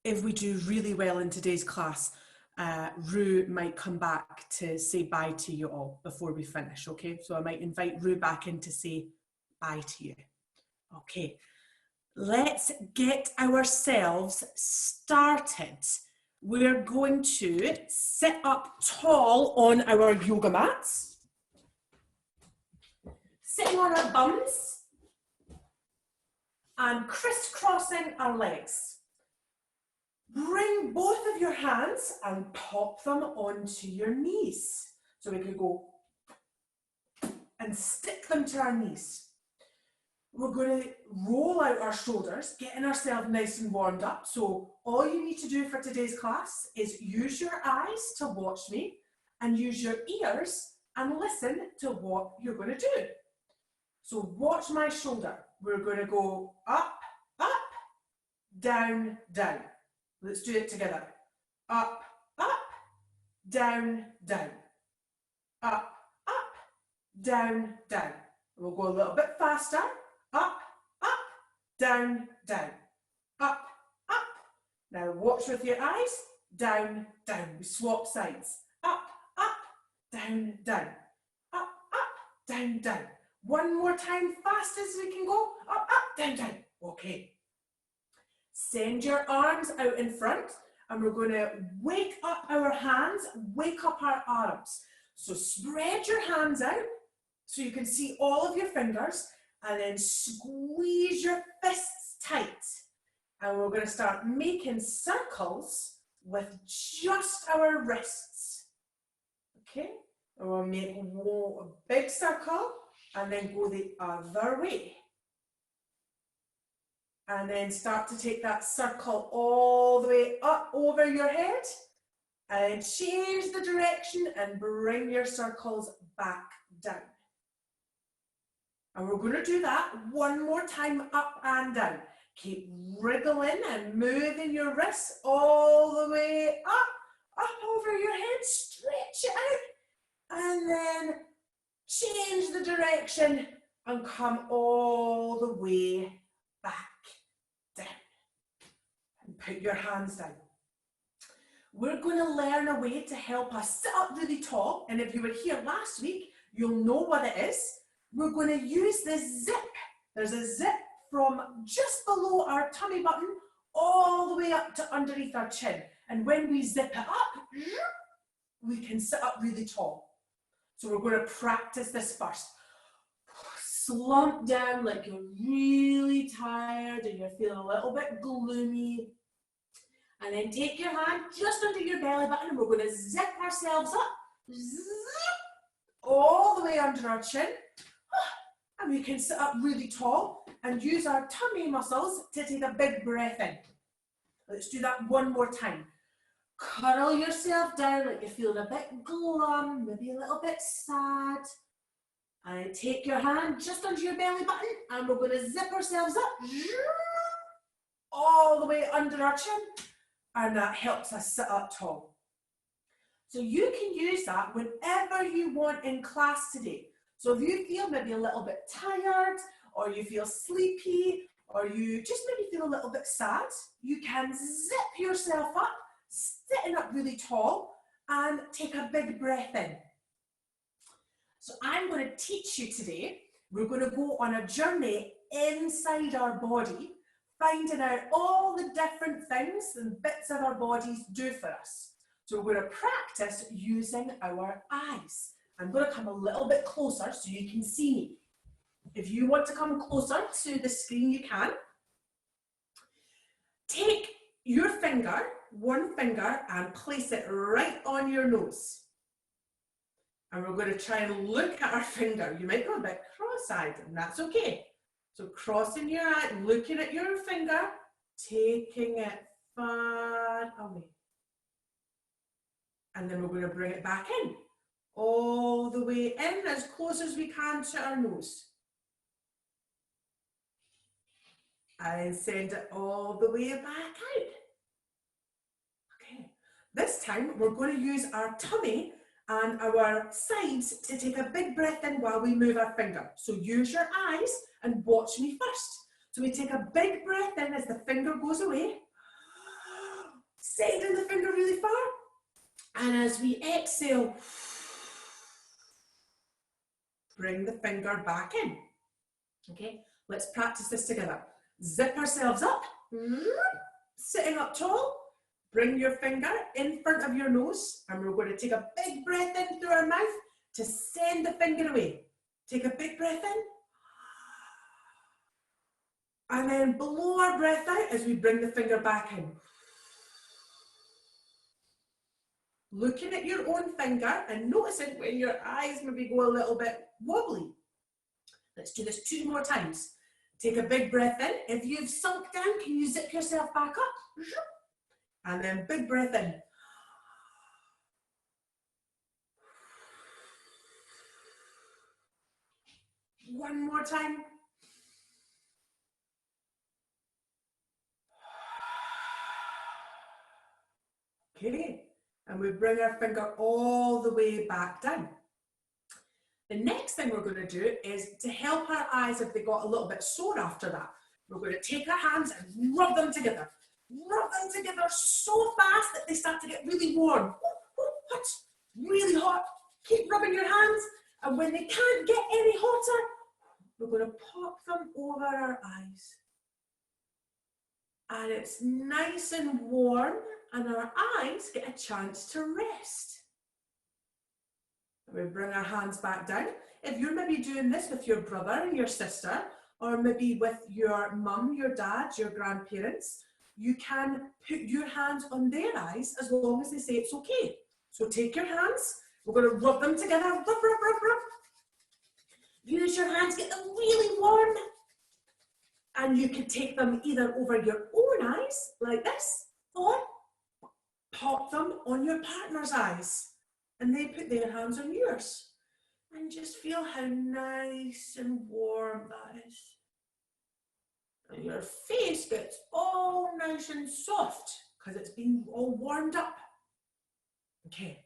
if we do really well in today's class, Rue might come back to say bye to you all before we finish, okay? So I might invite Rue back in to say bye to you. Okay, let's get ourselves started. We're going to sit up tall on our yoga mats, sitting on our bums and crisscrossing our legs. Bring both of your hands and pop them onto your knees. So we could go and stick them to our knees. We're going to roll out our shoulders, getting ourselves nice and warmed up. So all you need to do for today's class is use your eyes to watch me and use your ears and listen to what you're going to do. So watch my shoulder. We're going to go up, up, down, down. Let's do it together. Up, up, down, down. Up, up, down, down. We'll go a little bit faster. Up, up, down, down. Up, up. Now watch with your eyes. Down, down. We swap sides. Up, up, down, down. Up, up, down, down. One more time, fast as we can go. Up, up, down, down. Okay. Send your arms out in front and we're going to wake up our hands, wake up our arms. So spread your hands out so you can see all of your fingers and then squeeze your fists tight. And we're going to start making circles with just our wrists. Okay? And we'll make a big circle and then go the other way. And then start to take that circle all the way up over your head and change the direction and bring your circles back down. And we're going to do that one more time, up and down. Keep wriggling and moving your wrists all the way up over your head, stretch it out, and then change the direction and come all the way back down. And put your hands down. We're going to learn a way to help us sit up really tall, and if you were here last week, you'll know what it is. We're going to use this zip. There's a zip from just below our tummy button all the way up to underneath our chin. And when we zip it up, we can sit up really tall. So we're going to practice this first. Slump down like you're really tired and you're feeling a little bit gloomy. And then take your hand just under your belly button and we're going to zip ourselves up. Zip, all the way under our chin. And we can sit up really tall and use our tummy muscles to take a big breath in. Let's do that one more time. Curl yourself down like you're feeling a bit glum, maybe a little bit sad. And take your hand just under your belly button and we're going to zip ourselves up all the way under our chin. And that helps us sit up tall. So you can use that whenever you want in class today. So if you feel maybe a little bit tired, or you feel sleepy, or you just maybe feel a little bit sad, you can zip yourself up, sitting up really tall, and take a big breath in. So I'm going to teach you today, we're going to go on a journey inside our body, finding out all the different things and bits of our bodies do for us. So we're going to practice using our eyes. I'm going to come a little bit closer so you can see me. If you want to come closer to the screen, you can. Take your finger, one finger, and place it right on your nose. And we're going to try and look at our finger. You might go a bit cross-eyed, and that's okay. So crossing your eye, looking at your finger, taking it far away. And then we're going to bring it back in. All the way in, as close as we can to our nose. And send it all the way back out. Okay, this time we're going to use our tummy and our sides to take a big breath in while we move our finger. So use your eyes and watch me first. So we take a big breath in as the finger goes away. sending the finger really far. And as we exhale, bring the finger back in. Okay, let's practice this together. Zip ourselves up, sitting up tall. Bring your finger in front of your nose, and we're going to take a big breath in through our mouth to send the finger away. Take a big breath in. And then blow our breath out as we bring the finger back in. Looking at your own finger and noticing when your eyes maybe go a little bit wobbly. Let's do this 2 more times. Take a big breath in. If you've sunk down, can you zip yourself back up? And then big breath in. One more time. Okay, and we bring our finger all the way back down. The next thing we're going to do is to help our eyes if they got a little bit sore after that. We're going to take our hands and rub them together. Rub them together so fast that they start to get really warm. Hot, really hot. Keep rubbing your hands, and when they can't get any hotter, we're going to pop them over our eyes. And it's nice and warm, and our eyes get a chance to rest. We bring our hands back down. If you're maybe doing this with your brother and your sister, or maybe with your mum, your dad, your grandparents, you can put your hands on their eyes as long as they say it's okay. So take your hands, we're going to rub them together, rub, rub, rub, rub. Use your hands, get them really warm. And you can take them either over your own eyes, like this, or pop them on your partner's eyes. And they put their hands on yours. And just feel how nice and warm that is. And your face gets all nice and soft because it's been all warmed up. Okay,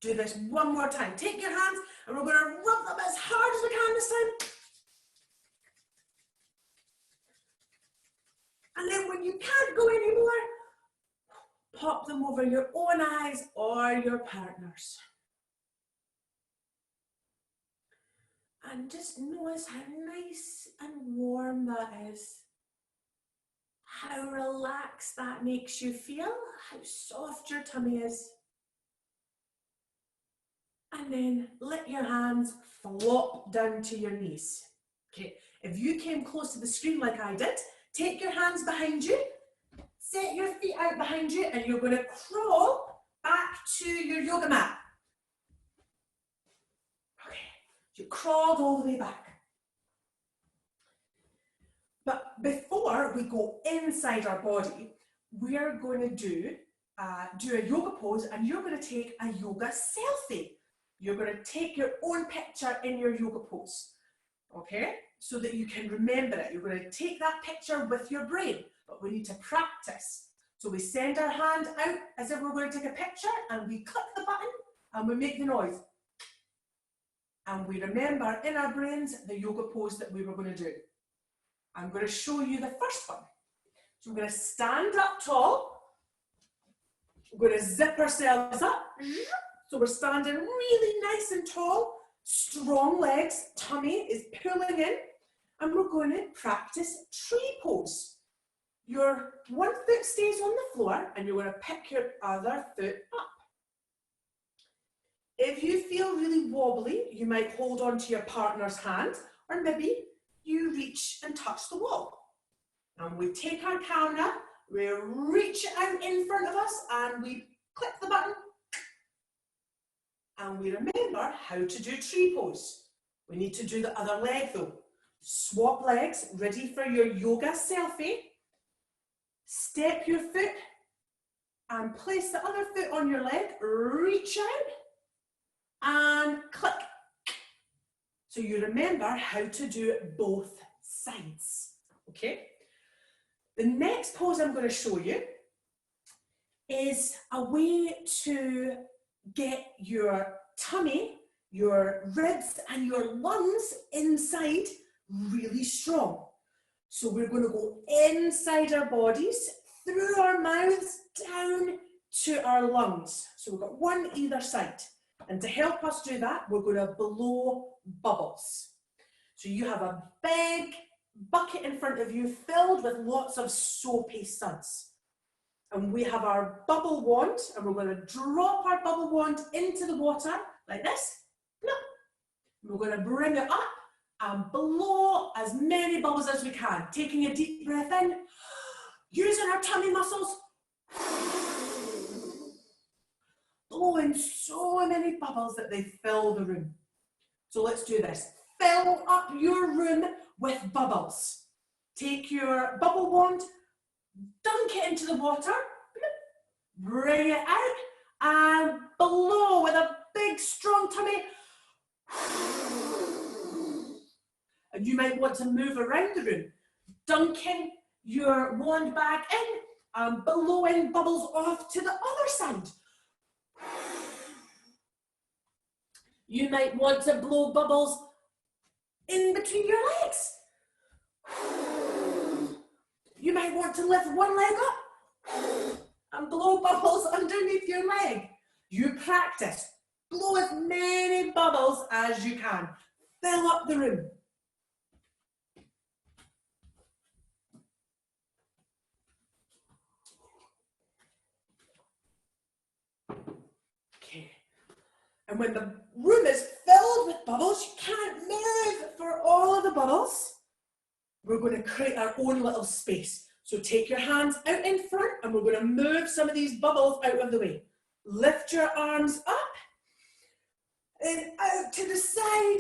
do this one more time. Take your hands and we're going to rub them as hard as we can this time. And then when you can't go anymore, pop them over your own eyes or your partner's. And just notice how nice and warm that is. How relaxed that makes you feel, how soft your tummy is. And then let your hands flop down to your knees. Okay, if you came close to the screen like I did, take your hands behind you, set your feet out behind you, and you're going to crawl back to your yoga mat. Okay, you crawled all the way back. But before we go inside our body, we are going to do a yoga pose, and you're going to take a yoga selfie. You're going to take your own picture in your yoga pose, okay? So that you can remember it. You're going to take that picture with your brain, but we need to practice. So we send our hand out as if we're going to take a picture, and we click the button and we make the noise. And we remember in our brains the yoga pose that we were going to do. I'm going to show you the first one. So we're going to stand up tall. We're going to zip ourselves up. So we're standing really nice and tall, strong legs, tummy is pulling in, and we're going to practice tree pose. Your one foot stays on the floor, and you're going to pick your other foot up. If you feel really wobbly, you might hold on to your partner's hand, or maybe you reach and touch the wall. And we take our camera, we reach it out in front of us, and we click the button. And we remember how to do tree pose. We need to do the other leg though. Swap legs, ready for your yoga selfie. Step your foot and place the other foot on your leg, reach out and click. So you remember how to do both sides, okay? The next pose I'm going to show you is a way to get your tummy, your ribs and your lungs inside really strong. So we're going to go inside our bodies through our mouths down to our lungs. So we've got one either side. And to help us do that, we're going to blow bubbles. So you have a big bucket in front of you filled with lots of soapy suds. And we have our bubble wand, and we're going to drop our bubble wand into the water like this. We're going to bring it up and blow as many bubbles as we can. Taking a deep breath in, using our tummy muscles, blowing so many bubbles that they fill the room. So let's do this. Fill up your room with bubbles. Take your bubble wand, dunk it into the water, bring it out, and blow with a big strong tummy. And you might want to move around the room, dunking your wand back in and blowing bubbles off to the other side. You might want to blow bubbles in between your legs. You might want to lift one leg up and blow bubbles underneath your leg. You practice. Blow as many bubbles as you can. Fill up the room. Okay. And when the room is filled with bubbles, you can't move for all of the bubbles. We're going to create our own little space. So take your hands out in front and we're going to move some of these bubbles out of the way. Lift your arms up and out to the side.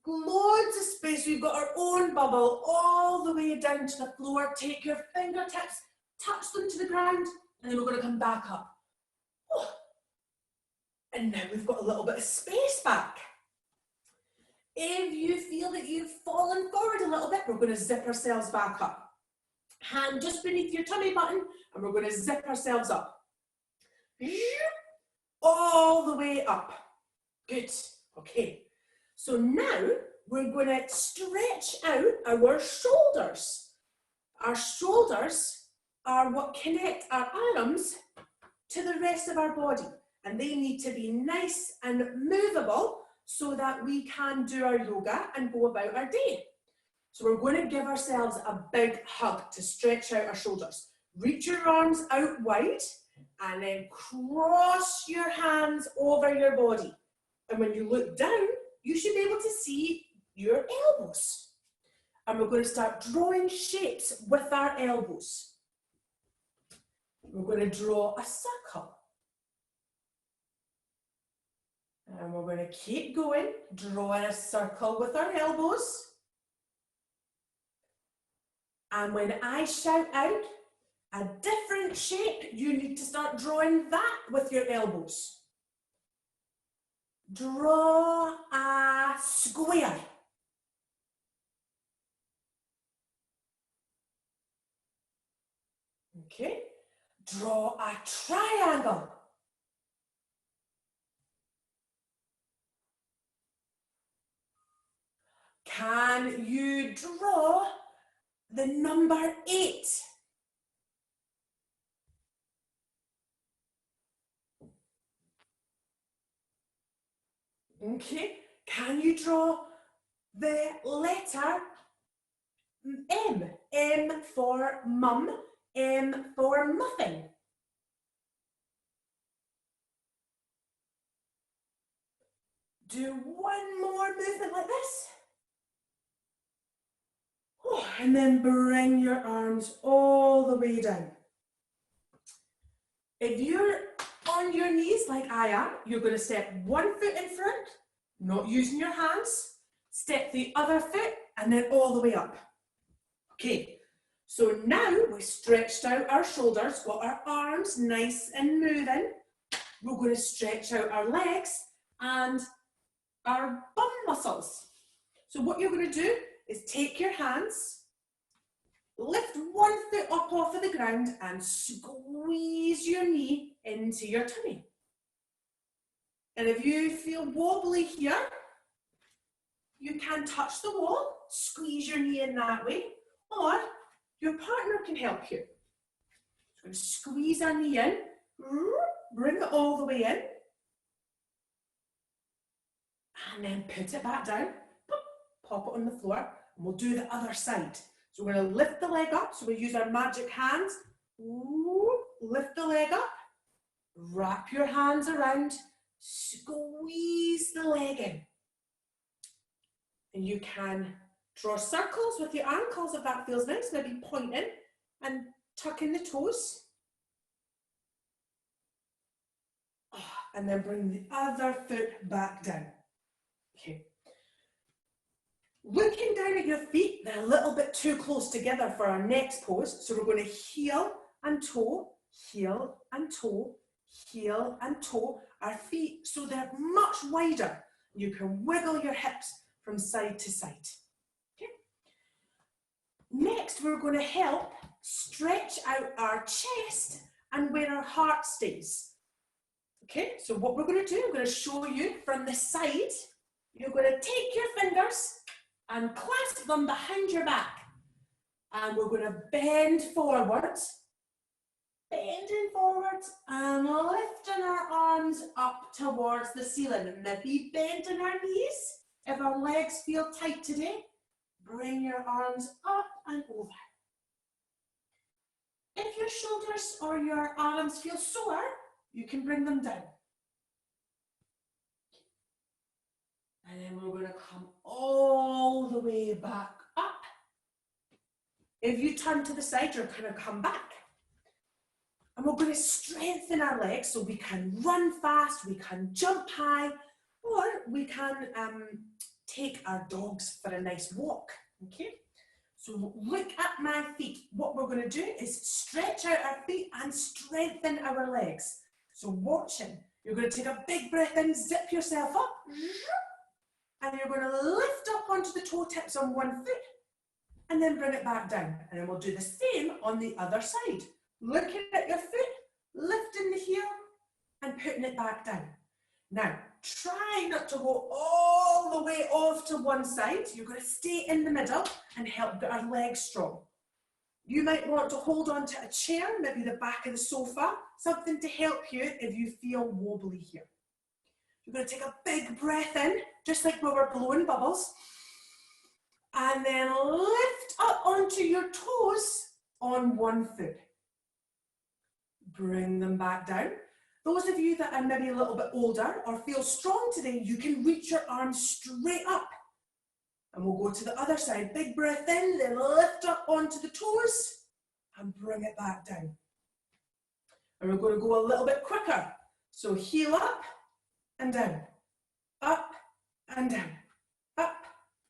Loads of space. We've got our own bubble all the way down to the floor. Take your fingertips, touch them to the ground, and then we're going to come back up. Oh. And now we've got a little bit of space back. If you feel that you've fallen forward a little bit, we're going to zip ourselves back up. Hand just beneath your tummy button, and we're going to zip ourselves up. All the way up. Good. Okay. So now we're going to stretch out our shoulders. Our shoulders are what connect our arms to the rest of our body. And they need to be nice and movable so that we can do our yoga and go about our day. So we're going to give ourselves a big hug to stretch out our shoulders. Reach your arms out wide and then cross your hands over your body. And when you look down, you should be able to see your elbows. And we're going to start drawing shapes with our elbows. We're going to draw a circle. And we're going to keep going, drawing a circle with our elbows. And when I shout out a different shape, you need to start drawing that with your elbows. Draw a square. Okay. Draw a triangle. Can you draw the number 8? Okay, can you draw the letter M? M for mum, M for muffin. Do one more movement like this. Oh, and then bring your arms all the way down. If you're on your knees like I am, you're going to step one foot in front, not using your hands, step the other foot, and then all the way up. Okay, so now we've stretched out our shoulders, got our arms nice and moving. We're going to stretch out our legs and our bum muscles. So what you're going to do is take your hands, lift one foot up off of the ground and squeeze your knee into your tummy. And if you feel wobbly here, you can touch the wall, squeeze your knee in that way, or your partner can help you. going to squeeze our knee in, bring it all the way in, and then put it back down, pop it on the floor, and we'll do the other side. So we're going to lift the leg up, so we use our magic hands, lift the leg up, wrap your hands around, squeeze the leg in. And you can draw circles with your ankles if that feels nice, maybe pointing and tucking the toes. And then bring the other foot back down. Okay. Looking down at your feet, they're a little bit too close together for our next pose. So we're going to heel and toe, heel and toe, heel and toe. Our feet, so they're much wider. You can wiggle your hips from side to side. Okay. Next, we're going to help stretch out our chest and where our heart stays. Okay, so what we're going to do, I'm going to show you from the side. You're going to take your fingers and clasp them behind your back. And we're going to bend forwards, bending forwards and lifting our arms up towards the ceiling. Maybe bending our knees. If our legs feel tight today, bring your arms up and over. If your shoulders or your arms feel sore, you can bring them down. And then we're going to come all the way back up. If you turn to the side, you're going to come back. And we're going to strengthen our legs so we can run fast, we can jump high, or we can take our dogs for a nice walk. Okay? So look at my feet. What we're going to do is stretch out our feet and strengthen our legs. So watching, you're going to take a big breath in, zip yourself up, and you're going to lift up onto the toe tips on one foot, and then bring it back down. And then we'll do the same on the other side. Looking at your foot, lifting the heel, and putting it back down. Now, try not to go all the way off to one side. You're going to stay in the middle and help get our legs strong. You might want to hold on to a chair, maybe the back of the sofa, something to help you if you feel wobbly here. You're going to take a big breath in, just like we were blowing bubbles, and then lift up onto your toes on one foot. Bring them back down. Those of you that are maybe a little bit older or feel strong today, you can reach your arms straight up. And we'll go to the other side. Big breath in, then lift up onto the toes and bring it back down. And we're going to go a little bit quicker. So heel up and down, up and down, up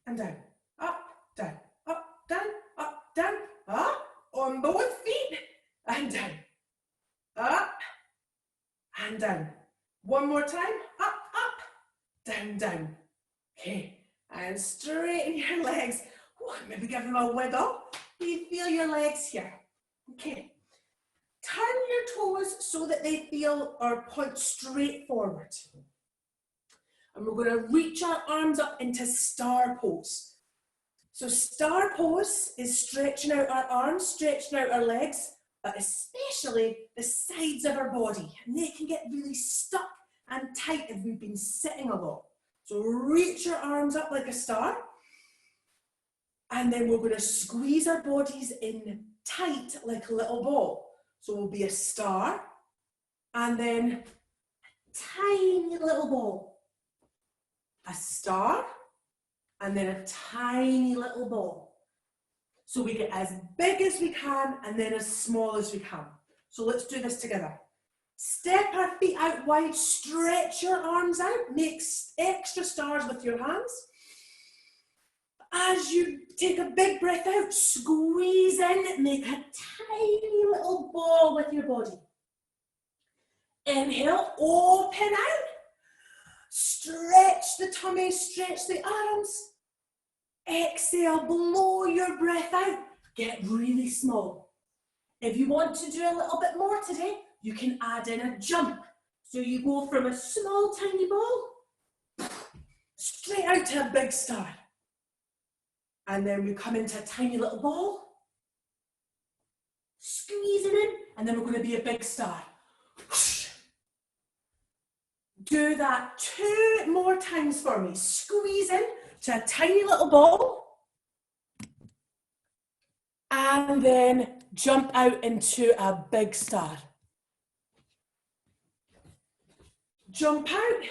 and down, up, down, up, down, up, down, up, on both feet and down, up and down. One more time, up, up, down, down. Okay. And straighten your legs. Maybe give them a wiggle. You feel your legs here. Okay. Turn your toes so that they feel or point straight forward. And we're going to reach our arms up into star pose. So star pose is stretching out our arms, stretching out our legs, but especially the sides of our body. And they can get really stuck and tight if we've been sitting a lot. So reach your arms up like a star, and then we're going to squeeze our bodies in tight like a little ball. So we'll be a star, and then a tiny little ball. A star, and then a tiny little ball. So we get as big as we can, and then as small as we can. So let's do this together. Step our feet out wide, stretch your arms out, make extra stars with your hands. As you take a big breath out, squeeze in, make a tiny little ball with your body. Inhale, open out, stretch the tummy, stretch the arms. Exhale, blow your breath out, get really small. If you want to do a little bit more today, you can add in a jump. So you go from a small tiny ball straight out to a big star. And then we come into a tiny little ball, squeezing in, and then we're going to be a big star. Do that 2 more times for me. Squeeze in to a tiny little ball. And then jump out into a big star. Jump out.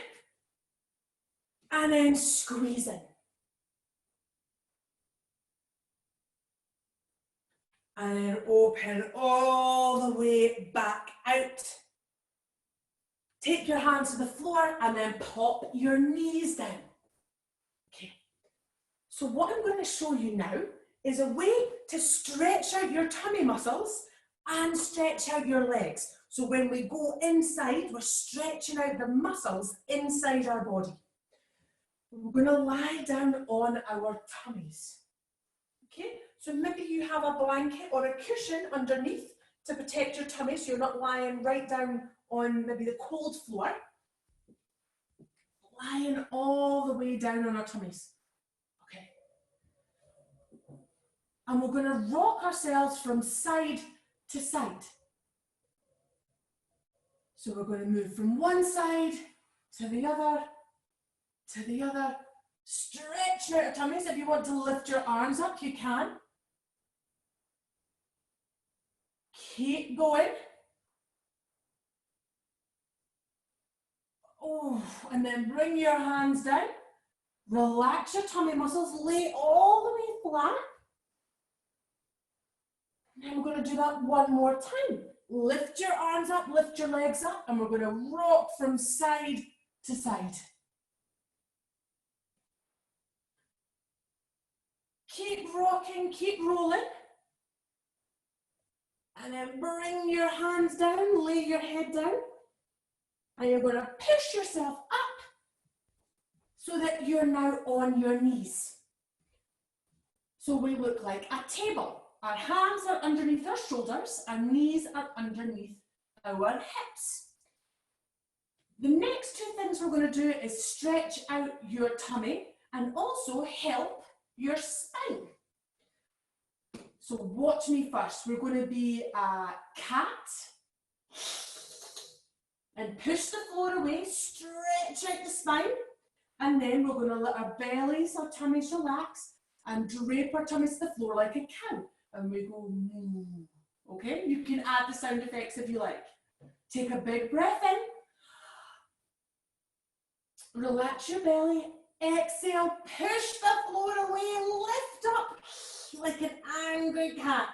And then squeeze in. And then open all the way back out. Take your hands to the floor and then pop your knees down. Okay. So what I'm going to show you now is a way to stretch out your tummy muscles and stretch out your legs. So when we go inside, we're stretching out the muscles inside our body. We're going to lie down on our tummies. Okay, so maybe you have a blanket or a cushion underneath to protect your tummy so you're not lying right down on maybe the cold floor. Lying all the way down on our tummies. Okay. And we're going to rock ourselves from side to side. So we're going to move from one side to the other, stretching out our tummies. If you want to lift your arms up, you can. Keep going. Oh, and then bring your hands down. Relax your tummy muscles, lay all the way flat. And we're going to do that one more time. Lift your arms up, lift your legs up, and we're going to rock from side to side. Keep rocking, keep rolling. And then bring your hands down, lay your head down. And you're going to push yourself up so that you're now on your knees. So we look like a table. Our hands are underneath our shoulders, our knees are underneath our hips. The next 2 things we're going to do is stretch out your tummy and also help your spine. So watch me first. We're going to be a cat and push the floor away, stretch out the spine, and then we're going to let our bellies, our tummies relax and drape our tummies to the floor like a cow. And we go, moo. Okay? You can add the sound effects if you like. Take a big breath in. Relax your belly. Exhale, push the floor away, lift up like an angry cat.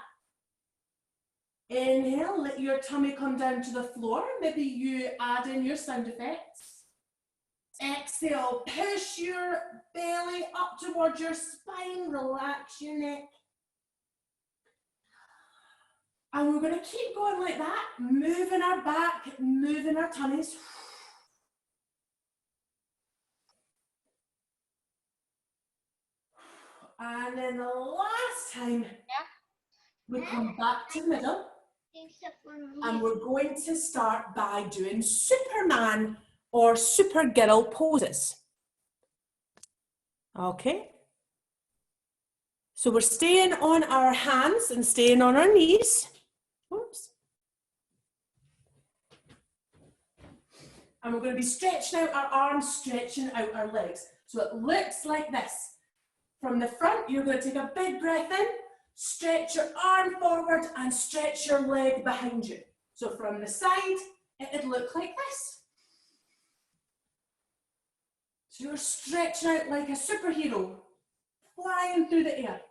Inhale, let your tummy come down to the floor. Maybe you add in your sound effects. Exhale, push your belly up towards your spine, relax your neck. And we're going to keep going like that, moving our back, moving our tummies. And then the last time, we come back to the middle. And we're going to start by doing Superman or Supergirl poses. Okay. So we're staying on our hands and staying on our knees. Oops. And we're going to be stretching out our arms, stretching out our legs. So it looks like this. From the front, you're going to take a big breath in, stretch your arm forward and stretch your leg behind you. So from the side, it'd look like this. So you're stretching out like a superhero, flying through the air.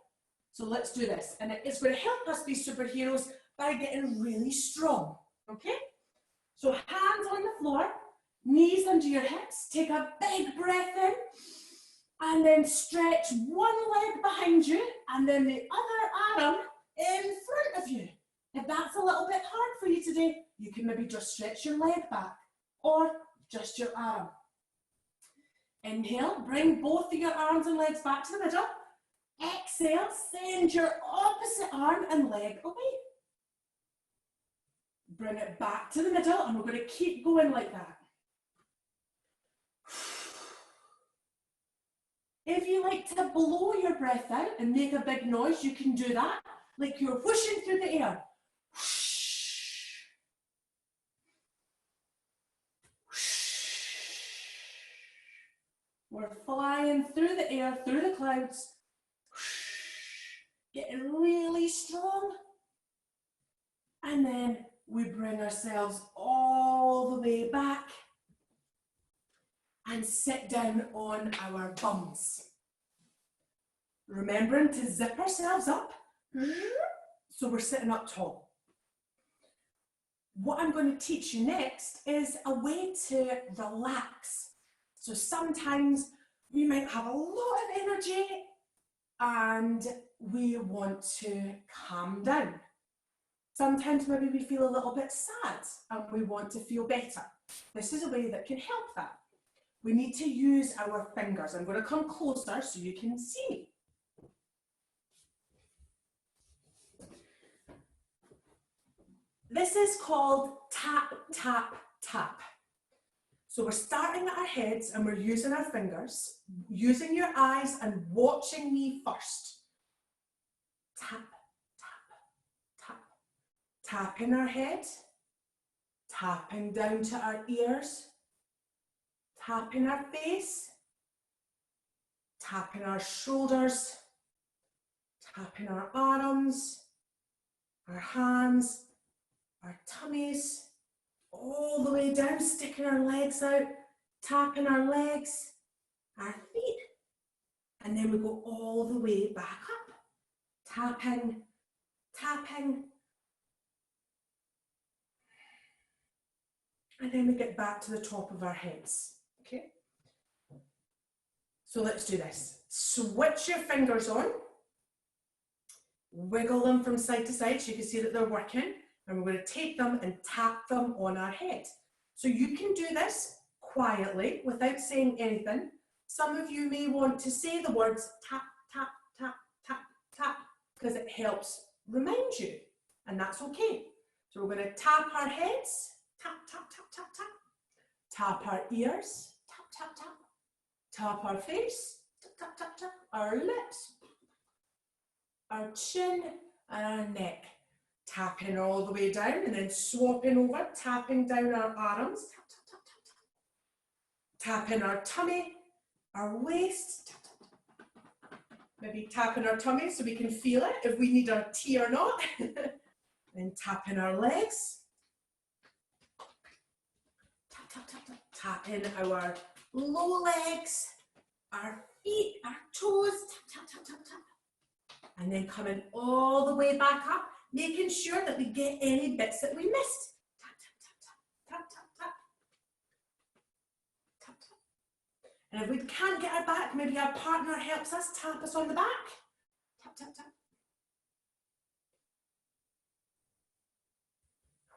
So let's do this. And it's going to help us be superheroes by getting really strong. Okay? So hands on the floor, knees under your hips. Take a big breath in. And then stretch one leg behind you and then the other arm in front of you. If that's a little bit hard for you today, you can maybe just stretch your leg back or just your arm. Inhale, bring both of your arms and legs back to the middle. Exhale, send your opposite arm and leg away. Bring it back to the middle and we're going to keep going like that. If you like to blow your breath out and make a big noise, you can do that, like you're whooshing through the air. we're flying through the air, through the clouds, getting really strong. And then we bring ourselves all the way back and sit down on our bums. Remembering to zip ourselves up so we're sitting up tall. What I'm going to teach you next is a way to relax. So sometimes we might have a lot of energy and we want to calm down. Sometimes maybe we feel a little bit sad and we want to feel better. This is a way that can help that. We need to use our fingers. I'm going to come closer so you can see me. This is called tap, tap, tap. So we're starting at our heads and we're using our fingers, using your eyes and watching me first. Tap, tap, tap. Tapping our head, tapping down to our ears, tapping our face, tapping our shoulders, tapping our arms, our hands, our tummies, all the way down, sticking our legs out, tapping our legs, our feet, and then we go all the way back up, tapping, tapping, and then we get back to the top of our heads, okay? So let's do this. Switch your fingers on, wiggle them from side to side so you can see that they're working. And we're going to take them and tap them on our head. So you can do this quietly without saying anything. Some of you may want to say the words tap, tap, tap, tap, tap, because it helps remind you, and that's okay. So we're going to tap our heads, tap, tap, tap, tap, tap. Tap our ears, tap, tap, tap. Tap our face, tap, tap, tap, tap. Our lips, our chin, and our neck. Tapping all the way down and then swapping over, tapping down our arms, tap, tap, tap, tap, tap. Tapping our tummy, our waist, tap, tap, tap. Maybe tapping our tummy so we can feel it, if we need our tea or not. Then tapping our legs, tap, tap, tap, tap. Tapping our low legs, our feet, our toes, tap, tap, tap, tap, tap. And then coming all the way back up, making sure that we get any bits that we missed. Tap, tap, tap, tap, tap, tap, tap. Tap, tap. And if we can't get our back, maybe our partner helps us, tap us on the back. Tap, tap, tap.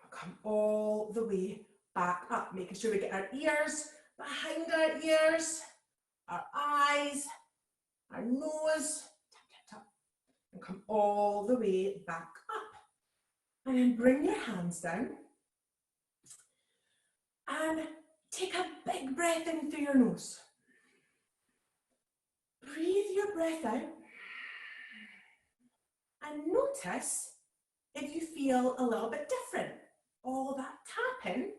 We'll come all the way back up, making sure we get our ears behind our ears, our eyes, our nose. And come all the way back up. And then bring your hands down. And take a big breath in through your nose. Breathe your breath out. And notice if you feel a little bit different. All that tapping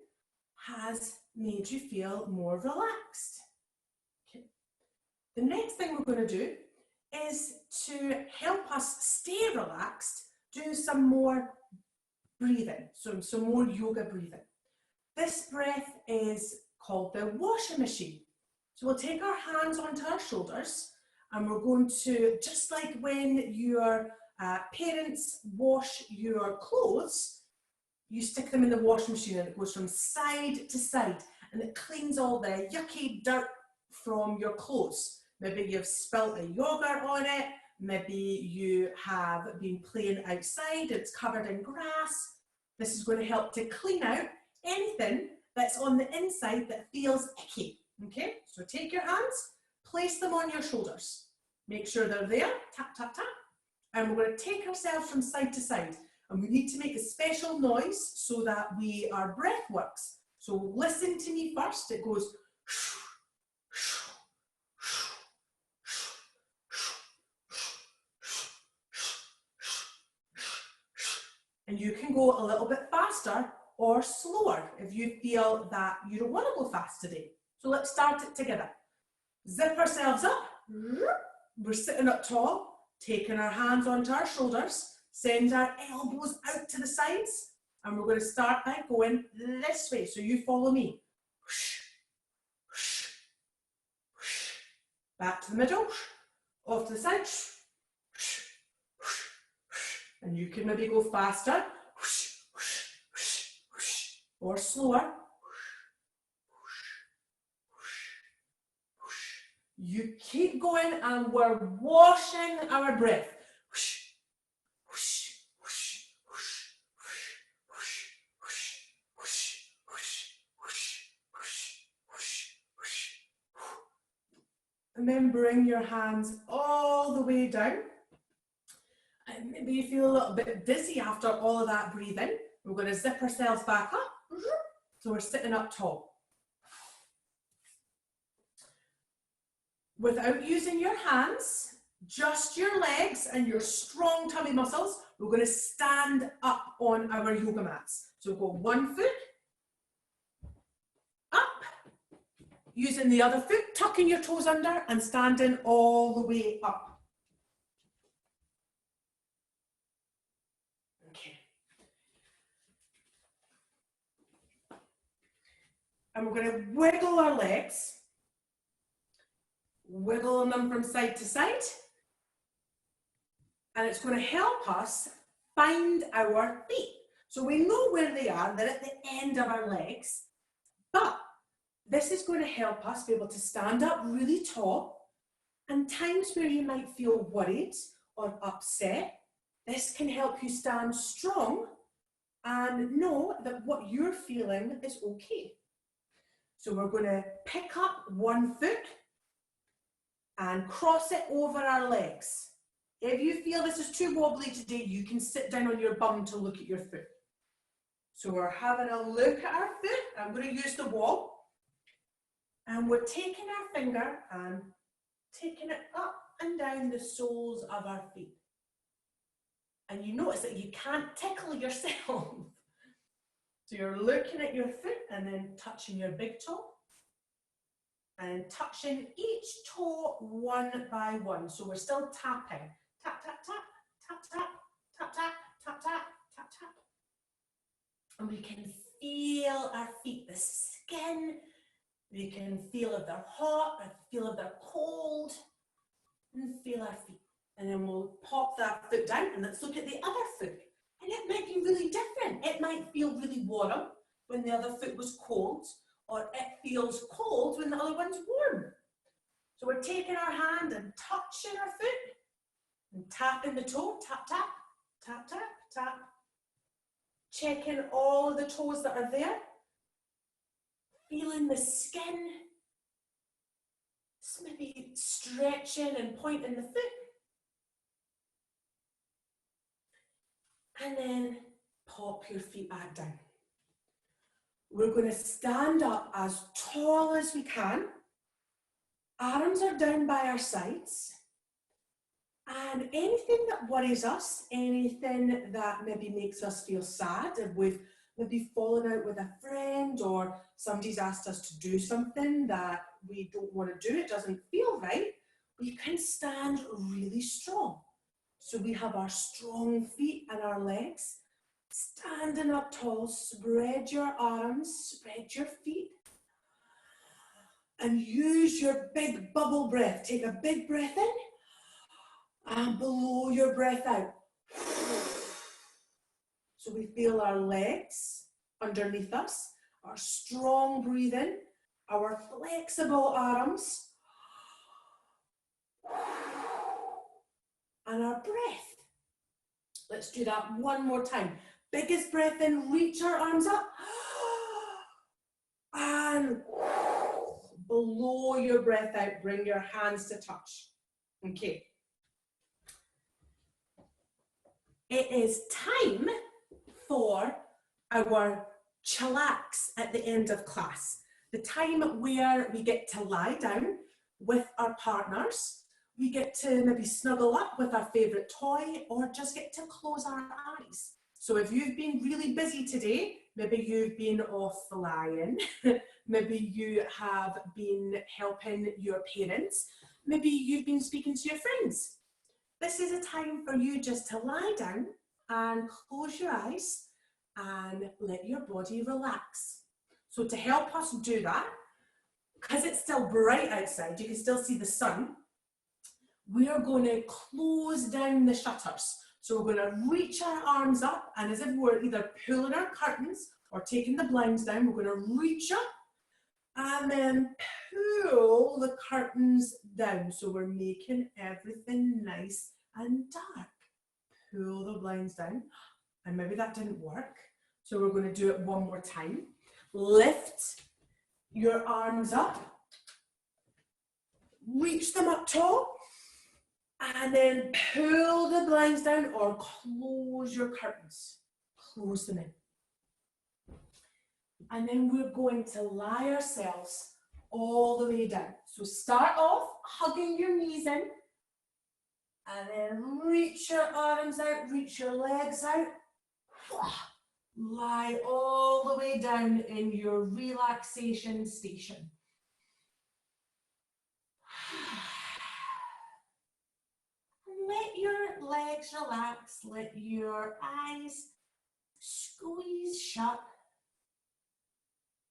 has made you feel more relaxed. Okay. The next thing we're going to do is to help us stay relaxed, do some more breathing, so some more yoga breathing. This breath is called the washing machine. So we'll take our hands onto our shoulders and we're going to, just like when your parents wash your clothes, you stick them in the washing machine and it goes from side to side and it cleans all the yucky dirt from your clothes. Maybe you've spilt a yogurt on it, maybe you have been playing outside, it's covered in grass. This is going to help to clean out anything that's on the inside that feels icky, okay? So take your hands, place them on your shoulders. Make sure they're there, tap, tap, tap. And we're going to take ourselves from side to side. And we need to make a special noise so that our breath works. So listen to me first, it goes and you can go a little bit faster or slower if you feel that you don't want to go fast today. So let's start it together. Zip ourselves up. We're sitting up tall, taking our hands onto our shoulders, send our elbows out to the sides, and we're going to start by going this way. So you follow me. Back to the middle, off to the side, and you can maybe go faster or slower. You keep going and we're washing our breath. And then bring your hands all the way down. And maybe you feel a little bit dizzy after all of that breathing. We're going to zip ourselves back up. So we're sitting up tall. Without using your hands, just your legs and your strong tummy muscles, we're going to stand up on our yoga mats. So we'll go one foot up, using the other foot, tucking your toes under and standing all the way up. Okay. And we're going to wiggle our legs. Wiggling them from side to side, and it's going to help us find our feet. So we know where they are, they're at the end of our legs, but this is going to help us be able to stand up really tall, and times where you might feel worried or upset, this can help you stand strong and know that what you're feeling is okay. So we're going to pick up one foot and cross it over our legs. If you feel this is too wobbly today, you can sit down on your bum to look at your foot. So we're having a look at our foot. I'm going to use the wall. And we're taking our finger and taking it up and down the soles of our feet. And you notice that you can't tickle yourself. So you're looking at your foot and then touching your big toe. And touching each toe one by one. So we're still tapping. Tap, tap, tap, tap, tap, tap, tap, tap, tap, tap, tap. And we can feel our feet, the skin. We can feel if they're hot, or feel if they're cold. And feel our feet. And then we'll pop that foot down and let's look at the other foot. And it might be really different. It might feel really warm when the other foot was cold. Or it feels cold when the other one's warm. So we're taking our hand and touching our foot and tapping the toe, tap, tap, tap, tap, tap. Checking all of the toes that are there. Feeling the skin. Just maybe stretching and pointing the foot. And then pop your feet back down. We're going to stand up as tall as we can. Arms are down by our sides. And anything that worries us, anything that maybe makes us feel sad, if we've maybe fallen out with a friend or somebody's asked us to do something that we don't want to do, it doesn't feel right, we can stand really strong. So we have our strong feet and our legs. Standing up tall, spread your arms, spread your feet, and use your big bubble breath. Take a big breath in and blow your breath out. So we feel our legs underneath us, our strong breathing, our flexible arms, and our breath. Let's do that one more time. Biggest breath in, reach our arms up. And blow your breath out, bring your hands to touch. Okay. It is time for our chillax at the end of class. The time where we get to lie down with our partners. We get to maybe snuggle up with our favourite toy or just get to close our eyes. So if you've been really busy today, Maybe you've been off flying. Maybe you have been helping your parents. Maybe you've been speaking to your friends. This is a time for you just to lie down and close your eyes and let your body relax. So to help us do that, because it's still bright outside, you can still see the sun, we are going to close down the shutters. So we're going to reach our arms up, and as if we're either pulling our curtains or taking the blinds down, we're going to reach up and then pull the curtains down. So we're making everything nice and dark. Pull the blinds down, and maybe that didn't work. So we're going to do it one more time. Lift your arms up, reach them up tall, and then pull the blinds down or close your curtains. Close them in. And then we're going to lie ourselves all the way down. So start off hugging your knees in, and then reach your arms out, reach your legs out. Lie all the way down in your relaxation station. Let your legs relax, let your eyes squeeze shut.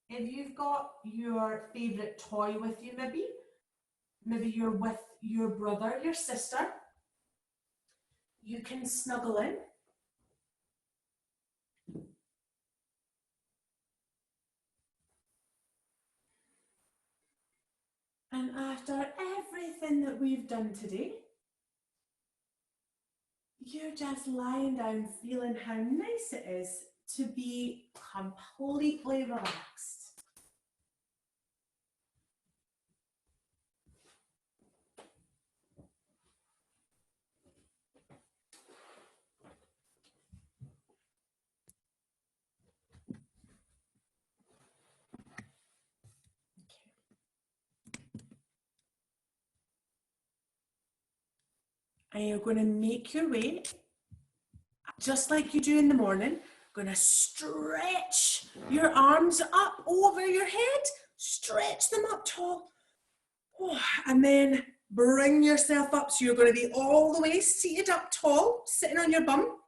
If you've got your favourite toy with you, maybe you're with your brother, your sister, you can snuggle in. And after everything that we've done today, you're just lying down feeling how nice it is to be completely relaxed. And you're going to make your way, just like you do in the morning. Going to stretch your arms up over your head, stretch them up tall, and then bring yourself up. So you're going to be all the way seated up tall, sitting on your bum,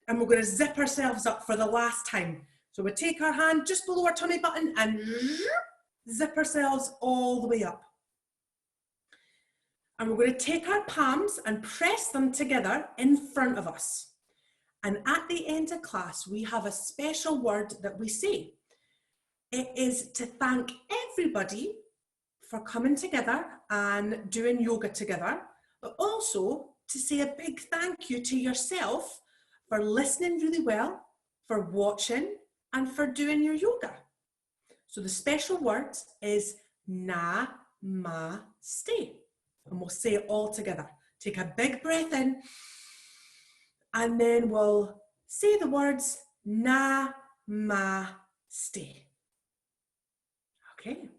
and we're going to zip ourselves up for the last time. So we take our hand just below our tummy button and zip ourselves all the way up. And we're going to take our palms and press them together in front of us. And at the end of class, we have a special word that we say. It is to thank everybody for coming together and doing yoga together, but also to say a big thank you to yourself for listening really well, for watching, and for doing your yoga. So the special word is Namaste. And we'll say it all together. Take a big breath in, and then we'll say the words Namaste. Okay.